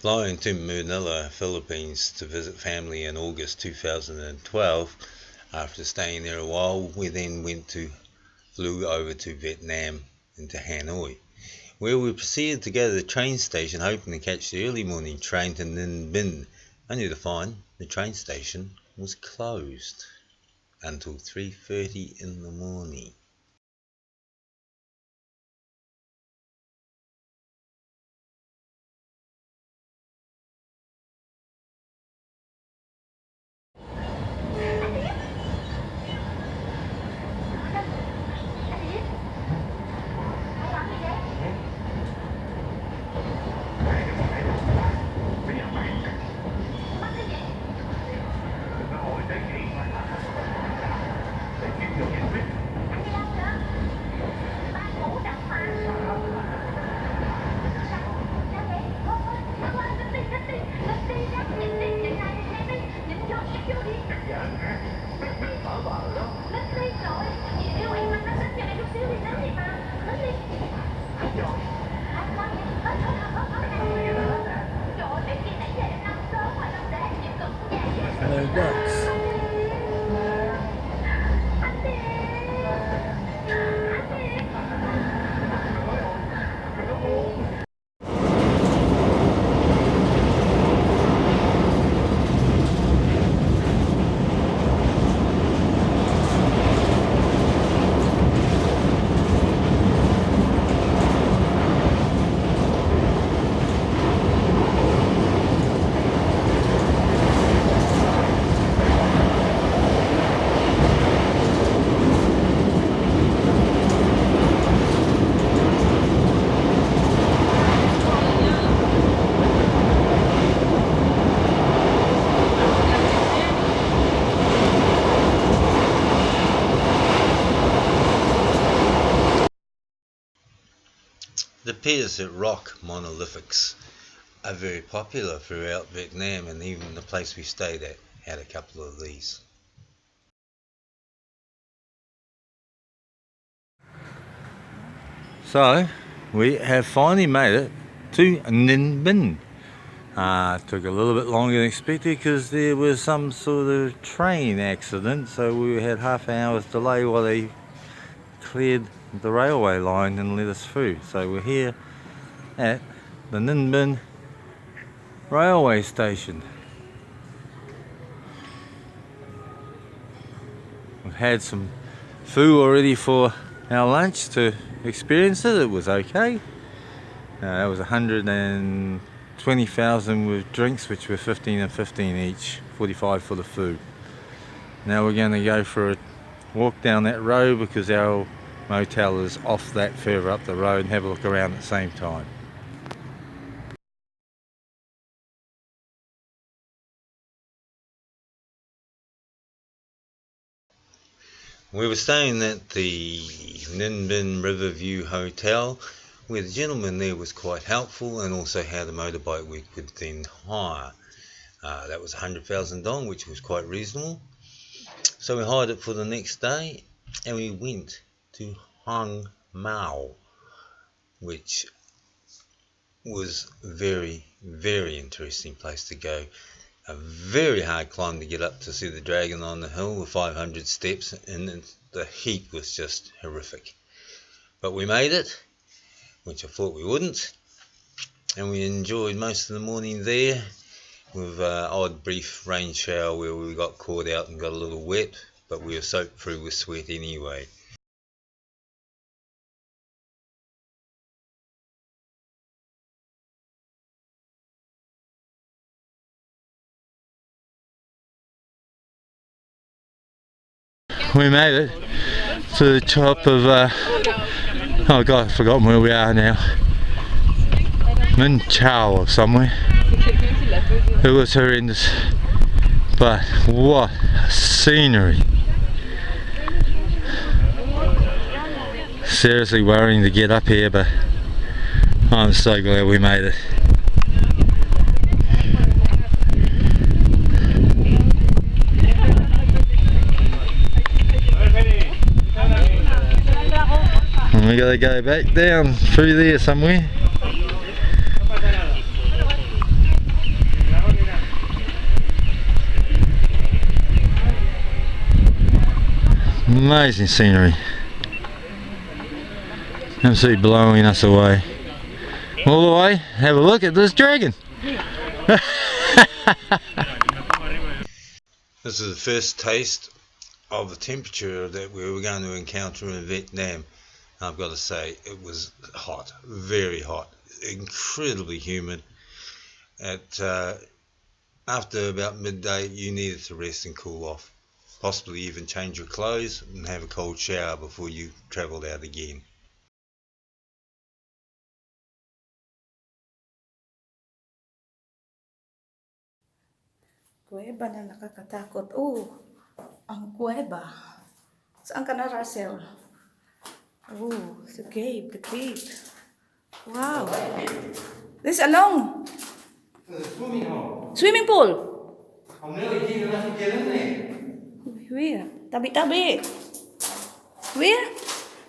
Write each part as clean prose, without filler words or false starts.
Flying to Manila, Philippines to visit family in August 2012. After staying there a while, we then flew over to Vietnam into Hanoi, where we proceeded to go to the train station hoping to catch the early morning train to Ninh Binh, only to find the train station was closed until 3:30 in the morning. No ducks. It appears that rock monolithics are very popular throughout Vietnam, and even the place we stayed at had a couple of these. So, we have finally made it to Ninh Binh. Took a little bit longer than expected because there was some sort of train accident, so we had half an hour's delay while they cleared the railway line and let us through. So we're here at the Ninh Binh railway station. We've had some food already for our lunch to experience it. It was okay. That was 120,000 with drinks, which were 15 and 15 each, 45 for the food. Now we're going to go for a walk down that road because our motel is off that further up the road, and have a look around at the same time. We were staying at the Ninh Binh Riverview Hotel, where the gentleman there was quite helpful and also had a motorbike we could then hire. That was 100,000 dong, which was quite reasonable. So we hired it for the next day and we went to Hang Mau, which was very, very interesting place to go. A very hard climb to get up to see the dragon on the hill with 500 steps, and the heat was just horrific. But we made it, which I thought we wouldn't, and we enjoyed most of the morning there with an odd brief rain shower where we got caught out and got a little wet, but we were soaked through with sweat anyway. We made it to the top of, oh god, I've forgotten where we are now. Minh Chau or somewhere. It was horrendous, but what a scenery. Seriously worrying to get up here, but I'm so glad we made it. And we gotta go back down through there somewhere. Amazing scenery. Absolutely blowing us away. All the way, have a look at this dragon. This is the first taste of the temperature that we were going to encounter in Vietnam. I've got to say, it was hot, very hot, incredibly humid. After about midday, you needed to rest and cool off, possibly even change your clothes and have a cold shower before you travelled out again. Kuweba na nakakatakot. Oh, ang kuweba. Saan ka na, Russell? Oh, the cave, the cave. Wow. This alone. Swimming hole. Swimming pool. I'm nearly deep enough to get in there. Where? Tabi-tabi. Where?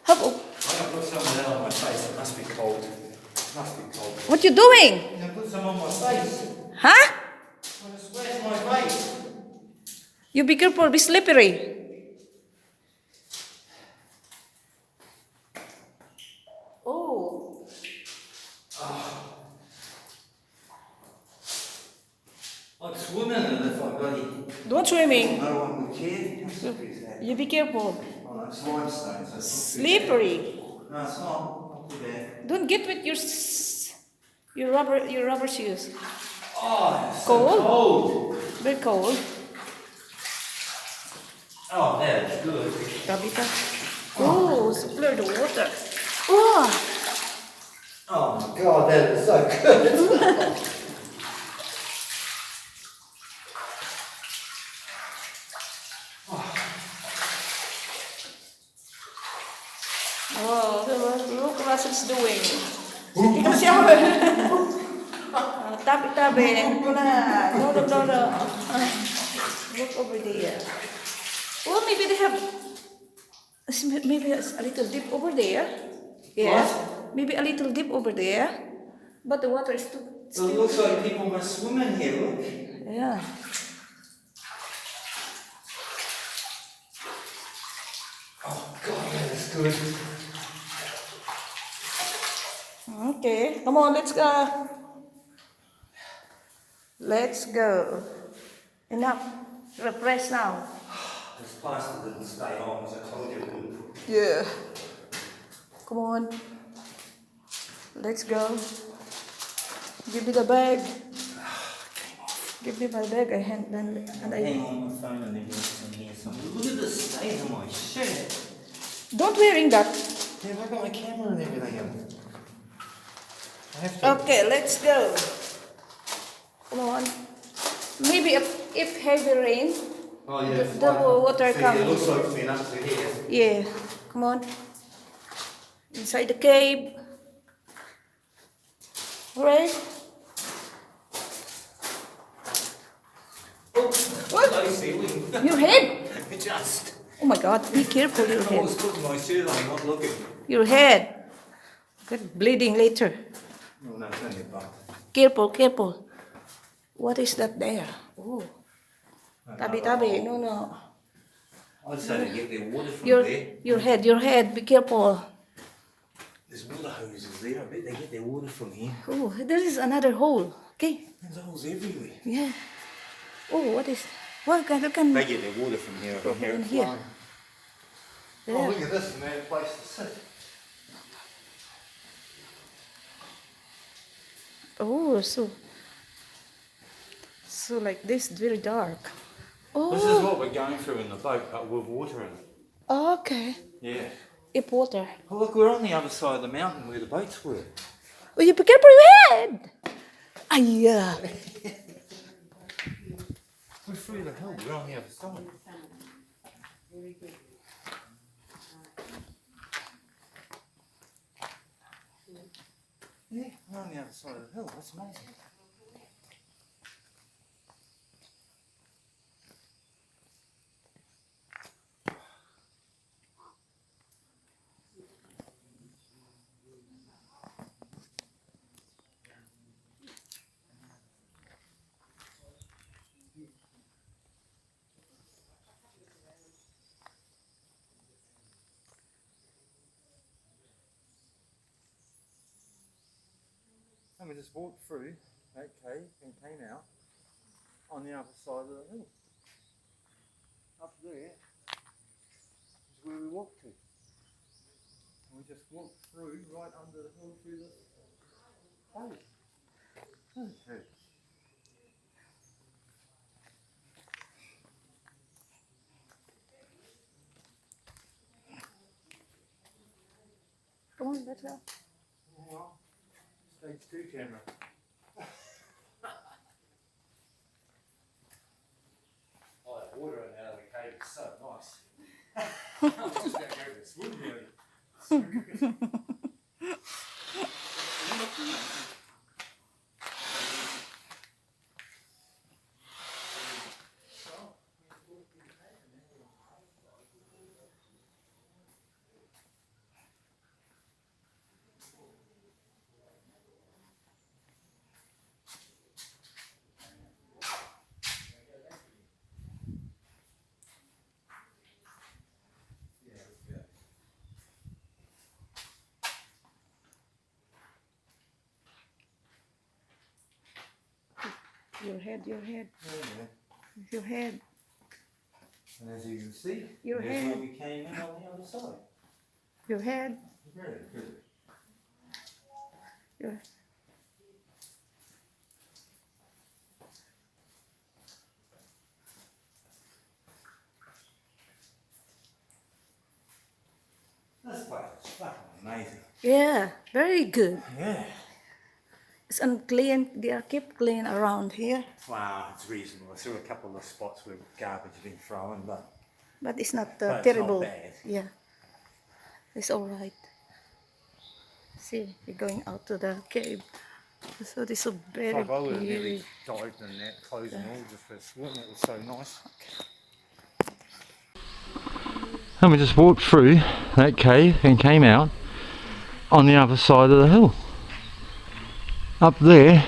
How? I'm gonna put some of that on my face. It must be cold. It must be cold. What you doing? I'm gonna put some on my face. Huh? I'm gonna splash my face. You be careful, be slippery. Oh. I'm swimming in it if I bloody. Don't swimming. No one would care. How slippery is that? You be careful. Oh, it's limestone, so it's not too Slippery. bad. No, it's not too bad. Don't get with your rubber shoes. Oh, it's Cold? so cold. Very cold. Oh, that is good. Tabita. Oh, explore the water. Oh. Oh my god, that is so good. Oh, look what Russell's doing. Take a shower. Tabi-tabi. No. Look over there. Oh, maybe they have, maybe a little dip over there. Yes. What? Maybe a little dip over there. But the water is too It looks like people must swim in here, look. yeah. Oh god, that is good. Okay, come on, let's go. Let's go. Enough. Refresh now. This plaster didn't stay on, as I told you it would. Yeah. Come on. Let's go. Give me the bag. Give me my bag. And I Hang on my phone and then get some here. Look at the state of my shirt. don't wearing that. Yeah, I got my camera and everything in. I have to. Okay, let's go. Come on. Maybe if heavy rain. Oh yeah, The water see, coming. it looks like it's been up to here. Yeah. Come on. Inside the cave. Alright. Oh, What? bloody ceiling. Your head. Just. Oh my God. Be careful. Your I head. was putting my shirt on, not looking. Your head. Get bleeding later. No, no, it's only a bump. Careful, careful. What is that there? Oh. Tabi. No. I'd say to get their water from Your there. your head. Be careful. There's water hoses there. I bet they get their water from here. Oh, there is another hole. Okay. There's holes everywhere. Yeah. Oh, what is? What can? They get their water from here. From here. Oh, There. look at this, man, a place to sit. Oh, so like this, very dark. Oh. This is what we're going through in the boat, but with water in it. Okay. Yeah. If water. Oh, look, we're on the other side of the mountain where the boats were. Oh, you be careful your head. Yeah. We're through the hill, we're on the other side. Yeah, we're on the other side of the hill, that's amazing. we just walked through that cave and came out on the other side of the hill. Up there is where we walked to. And we just walked through right under the hill through this cave. Okay. Come on, let's go. Well, stage 2 camera. Oh, that water out of the cave is so nice. I'm just going to go to swim nearly. Your head, Yeah. your head. And as you can see, Your there's head. where we came in on the other side. Your head. Very good. Your... This place is fucking amazing. Yeah, very good. Yeah. It's unclean. They are kept clean around here, Wow, it's reasonable. I saw a couple of spots where garbage has been thrown, but but it's not But it's not terrible. bad. Yeah, it's all right. See, we're going out to the cave. So this is very like I would have nearly huge. dived in that, clothes and all, just for a swim. It was so nice. And we just walked through that cave and came out on the other side of the hill. Up there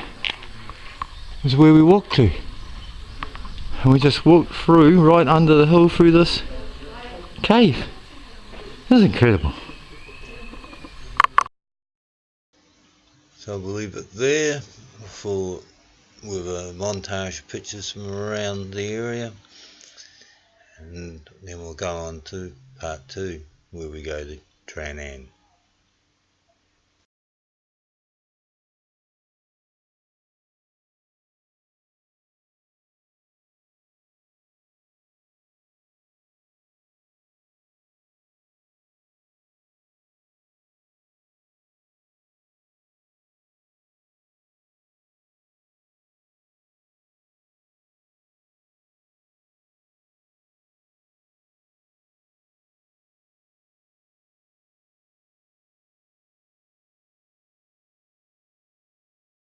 is where we walked to. And we just walked through right under the hill through this cave. This is incredible. So we'll leave it there with a montage of pictures from around the area, and then we'll go on to part 2 where we go to Tran An.